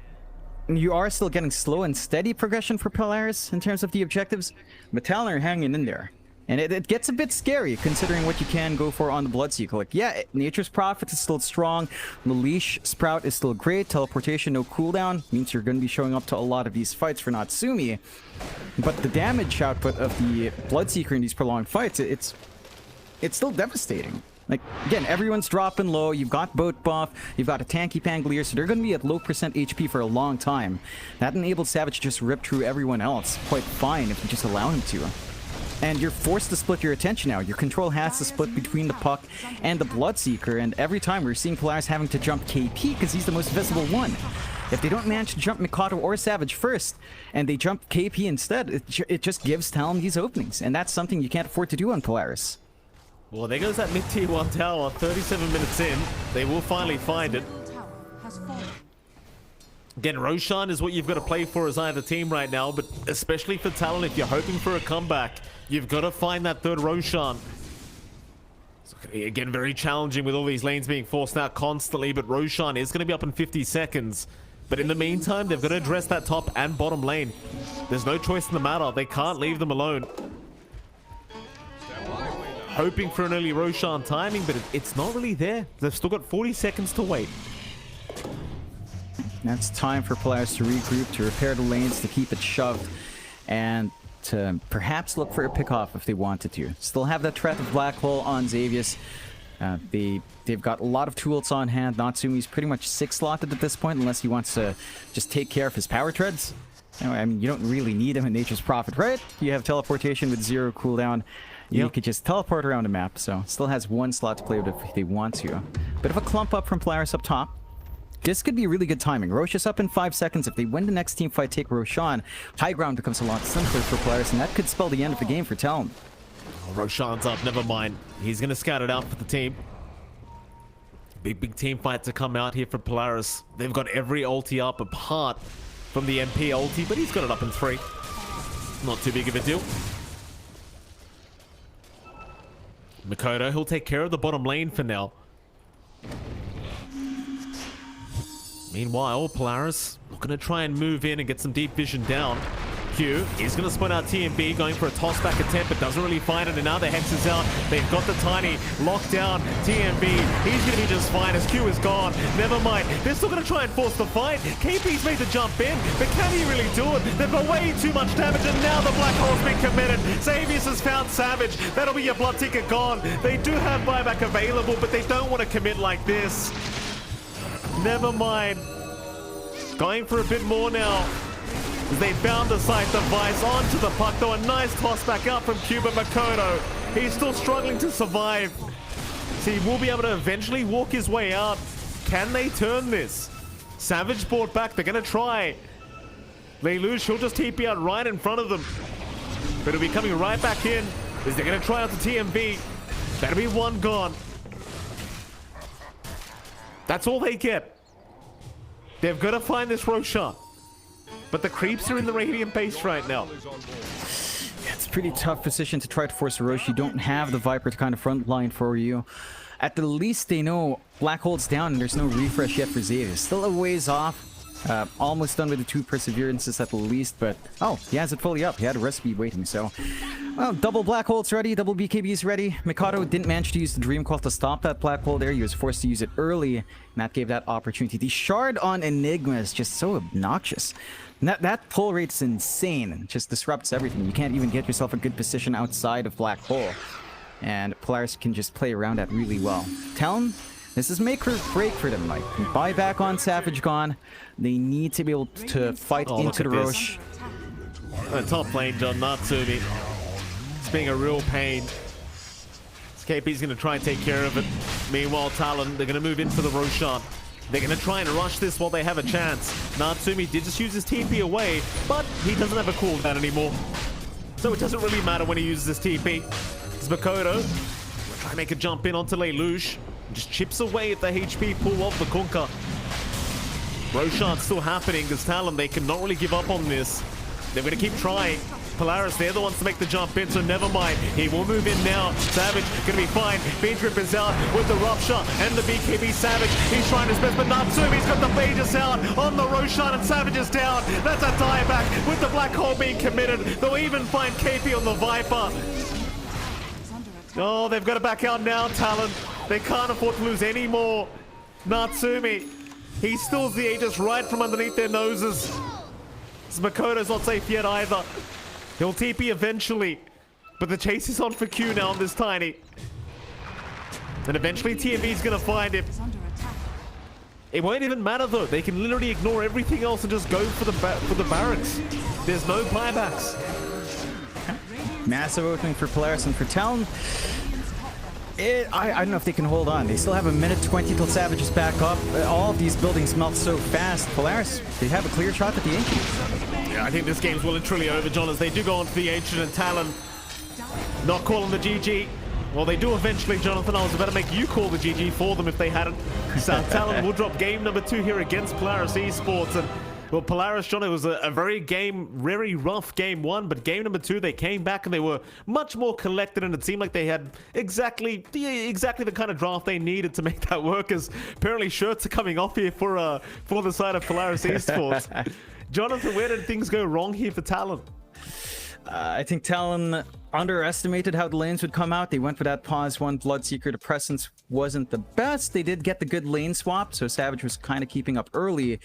you are still getting slow and steady progression for Polaris in terms of the objectives. But Talon are hanging in there. And it gets a bit scary considering what you can go for on the Bloodseeker. Like, yeah, Nature's Prophet is still strong. The Leash Sprout is still great. Teleportation, no cooldown. Means you're going to be showing up to a lot of these fights for Natsumi. But the damage output of the Bloodseeker in these prolonged fights, it's still devastating. Like, again, everyone's dropping low. You've got Boat Buff. You've got a tanky Pangolier, so they're going to be at low percent HP for a long time. That enables Savage to just rip through everyone else quite fine if you just allow him to. And you're forced to split your attention now. Your control has to split between the Puck and the Bloodseeker, and every time we're seeing Polaris having to jump KP because he's the most visible one. If they don't manage to jump Mikado or Savage first, and they jump KP instead, it just gives Talon these openings, and that's something you can't afford to do on Polaris. Well, there goes that mid-tier 1 tower, 37 minutes in. They will finally find it. Again, Roshan is what you've got to play for as either team right now, but especially for Talon, if you're hoping for a comeback, you've got to find that third Roshan. So, again, very challenging with all these lanes being forced out constantly, but Roshan is going to be up in 50 seconds. But in the meantime, they've got to address that top and bottom lane. There's no choice in the matter. They can't leave them alone. Hoping for an early Roshan timing, but it's not really there. They've still got 40 seconds to wait. That's time for Polaris to regroup, to repair the lanes, to keep it shoved, and to perhaps look for a pick-off if they wanted to. Still have that threat of Black Hole on Xavius. They've got a lot of tools on hand. Natsumi's pretty much 6-slotted at this point, unless he wants to just take care of his power treads. Anyway, I mean, you don't really need him in Nature's Prophet, right? You have teleportation with 0 cooldown. You could just teleport around the map, so still has 1 slot to play with if they want to. Bit of a clump up from Polaris up top. This could be really good timing. Roche is up in 5 seconds. If they win the next team fight, take Roshan, high ground becomes a lot simpler for Polaris, and that could spell the end of the game for Talon. Oh, Roshan's up, never mind. He's going to scout it out for the team. Big team fight to come out here for Polaris. They've got every ulti up apart from the MP ulti, but he's got it up in 3. Not too big of a deal. Mikado, he'll take care of the bottom lane for now. Meanwhile, Polaris looking to try and move in and get some deep vision down. Q is going to split out TMB, going for a toss-back attempt, but doesn't really find it, and now the Hex is out. They've got the Tiny locked down. TMB, he's going to be just fine as Q is gone. Never mind. They're still going to try and force the fight. KP's made the jump in, but can he really do it? They've got way too much damage, and now the Black Hole's been committed. Xavius has found Savage. That'll be your Bloodseeker gone. They do have buyback available, but they don't want to commit like this. Never mind. Going for a bit more now. They found the sight device onto the Puck, though a nice toss back out from Cuba Makoto. He's still struggling to survive. So he will be able to eventually walk his way out. Can they turn this? Savage brought back. They're going to try. Lelouch, he'll just TP out right in front of them. But he'll be coming right back in. As they're going to try out the TMB. That'll be 1 gone. That's all they get. They've got to find this Roshan. But the creeps are in the Radiant base right now. Yeah, it's a pretty tough position to try to force a Roche. You don't have the Viper to kind of front line for you. At the least, they know Black Hole's down and there's no refresh yet for Xavius. Still a ways off. Almost done with the 2 Perseverances at the least, but oh, he has it fully up. He had a recipe waiting, so well, double Black Hole's ready, double BKB's ready. Mikado didn't manage to use the Dream Coil to stop that Black Hole there. He was forced to use it early, and that gave that opportunity. The shard on Enigma is just so obnoxious. That pull rate's insane. It just disrupts everything. You can't even get yourself a good position outside of Black Hole, and Polaris can just play around that really well. Talon, this is make or break for them. Like, buyback on Savage gone. They need to be able to fight into the Roche. Top lane, John Natsumi. It's being a real pain. KP's going to try and take care of it. Meanwhile, Talon, they're going to move in for the Roshan. They're going to try and rush this while they have a chance. Natsumi did just use his TP away, but he doesn't have a cooldown anymore. So it doesn't really matter when he uses his TP. It's Makoto. We'll try and make a jump in onto Lelouch. Just chips away at the HP pool of the Kunkka. Roshan's still happening because Talon, they cannot really give up on this. They're going to keep trying. Polaris, they're the ones to make the jump in, so never mind. He will move in now. Savage going to be fine. Beatrip is out with the rupture and the BKB Savage. He's trying his best, but Natsumi's got the Aegis out on the Roshan, and Savage is down. That's a dieback with the Black Hole being committed. They'll even find KP on the Viper. Oh, they've got to back out now, Talon. They can't afford to lose any more. Natsumi, he steals the Aegis right from underneath their noses. Makoto's not safe yet either. He'll TP eventually, but the chase is on for Q now on this Tiny. And eventually TMV's gonna find him. It won't even matter though. They can literally ignore everything else and just go for the barracks. There's no buybacks. Massive opening for Polaris and for Talon. I don't know if they can hold on. They still have a minute 20 till Savage is back up. All of these buildings melt so fast. Polaris, they have a clear shot at the Ancient. Yeah, I think this game's well and truly over, John, as they do go on to the Ancient, and Talon not calling the GG. Well, they do eventually, Jonathan. I was about to make you call the GG for them if they hadn't. So Talon will drop game number 2 here against Polaris Esports. And well, Polaris, John, it was a very rough game 1, but game number 2, they came back and they were much more collected, and it seemed like they had exactly the kind of draft they needed to make that work, as apparently shirts are coming off here for the side of Polaris Esports. Jonathan, where did things go wrong here for Talon? I think Talon underestimated how the lanes would come out. They went for that pause 1 Bloodseeker. The presence wasn't the best. They did get the good lane swap, so Savage was kind of keeping up early.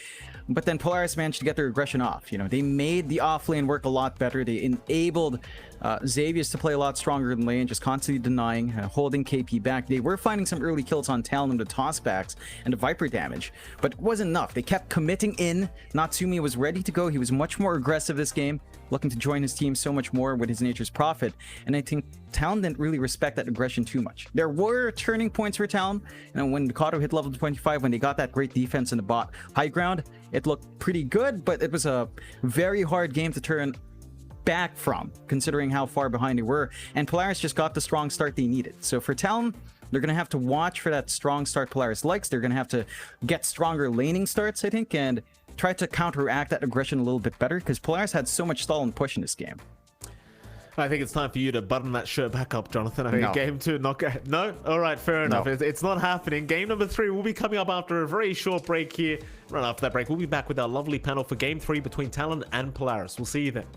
But then Polaris managed to get their aggression off. You know, they made the off lane work a lot better. They enabled Xavius to play a lot stronger in lane, just constantly denying, holding KP back. They were finding some early kills on Talon and the tossbacks and the Viper damage, but it wasn't enough. They kept committing in. Natsumi was ready to go. He was much more aggressive this game, looking to join his team so much more with his Nature's Prophet. And I think Talon didn't really respect that aggression too much. There were turning points for Talon. You know, when Mikado hit level 25, when they got that great defense in the bot high ground, it looked pretty good, but it was a very hard game to turn back from, considering how far behind they were. And Polaris just got the strong start they needed. So for Talon, they're going to have to watch for that strong start Polaris likes. They're going to have to get stronger laning starts, I think, and try to counteract that aggression a little bit better, because Polaris had so much stall and push in this game. I think it's time for you to button that shirt back up, Jonathan. I think game 2, no? All right, fair enough. It's not happening. Game number 3 will be coming up after a very short break here. Right after that break, we'll be back with our lovely panel for game 3 between Talon and Polaris. We'll see you then.